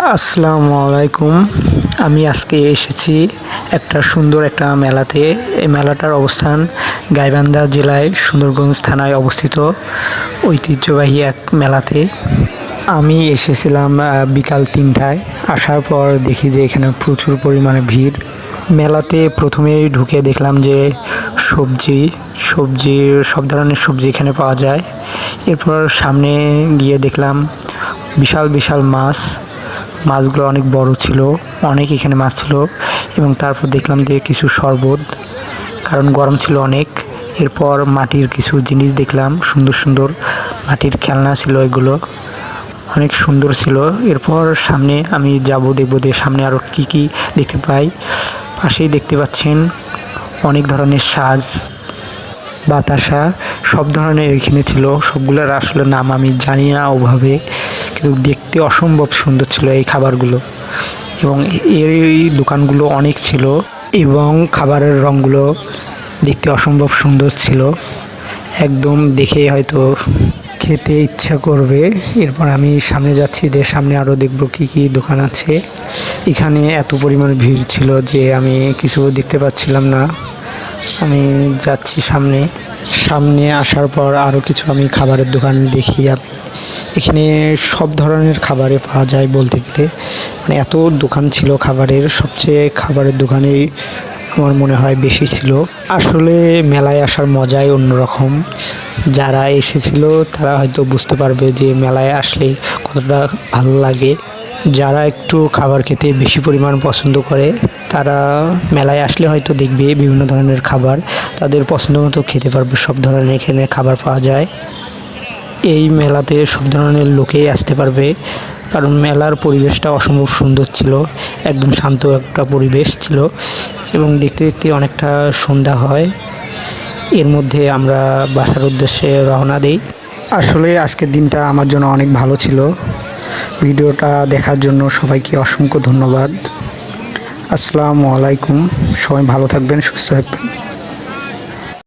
আসসালামু আলাইকুম। আমি আজকে এসেছি একটা সুন্দর একটা মেলাতে। এই মেলাটার অবস্থান গাইবান্ধা জেলায় সুন্দরগঞ্জ থানায় অবস্থিত ঐতিহ্যবাহী এক মেলাতে। আমি এসেছিলাম বিকাল ৩টায়। আসার পর দেখি যে এখানে প্রচুর পরিমাণে ভিড়। মেলাতে প্রথমেই ঢুকে দেখলাম যে সবজির সব ধরনের সবজি এখানে পাওয়া যায়। এরপর সামনে গিয়ে দেখলাম বিশাল বিশাল মাছগুলো অনেক বড় ছিল, অনেক এখানে মাছ ছিল। এবং তারপর দেখলাম যে কিছু শরবত, কারণ গরম ছিল অনেক। এরপর মাটির কিছু জিনিস দেখলাম, সুন্দর সুন্দর মাটির খেলনা ছিল, এগুলো অনেক সুন্দর ছিল। এরপর সামনে আমি যাব, দেখব যে সামনে আরও কী কী দেখতে পাই। পাশেই দেখতে পাচ্ছেন অনেক ধরনের সাজ, বাতাসা সব ধরনের এখানে ছিল। সবগুলোর আসলে নাম আমি জানি না ওভাবে, কিন্তু দেখতে অসম্ভব সুন্দর ছিল এই খাবারগুলো। এবং এই দোকানগুলো অনেক ছিল এবং খাবারের রঙগুলো দেখতে অসম্ভব সুন্দর ছিল, একদম দেখে হয়তো খেতে ইচ্ছা করবে। এরপর আমি সামনে যাচ্ছি, যে সামনে আরও দেখব কী কী দোকান আছে। এখানে এত পরিমাণ ভিড় ছিল যে আমি কিছু দেখতে পাচ্ছিলাম না। আমি যাচ্ছি সামনে আসার পর আরও কিছু আমি খাবারের দোকান দেখি। আমি এখানে সব ধরনের খাবারে পাওয়া যায় বলতে গেলে, মানে এত দোকান ছিল খাবারের। সবচেয়ে খাবারের দোকানেই আমার মনে হয় বেশি ছিল। আসলে মেলায় আসার মজাই অন্যরকম। যারা এসেছিল তারা হয়তো বুঝতে পারবে যে মেলায় আসলে কতটা ভালো লাগে। যারা একটু খাবার খেতে বেশি পরিমাণ পছন্দ করে তারা মেলায় আসলে হয়তো দেখবে বিভিন্ন ধরনের খাবার, তাদের পছন্দ মতো খেতে পারবে। সব ধরনের এখানে খাবার পাওয়া যায়। এই মেলাতে সব ধরনের লোকেই আসতে পারবে, কারণ মেলার পরিবেশটা অসম্ভব সুন্দর ছিল, একদম শান্ত একটা পরিবেশ ছিল। এবং দেখতে দেখতে অনেকটা সন্ধ্যা হয়। এর মধ্যে আমরা বাসার উদ্দেশ্যে রওনা দিই। আসলে আজকের দিনটা আমার জন্য অনেক ভালো ছিল। ভিডিওটা দেখার জন্য সবাইকে অসংখ্য ধন্যবাদ। আসসালামু আলাইকুম। সবাই ভালো থাকবেন, সুস্থ থাকবেন।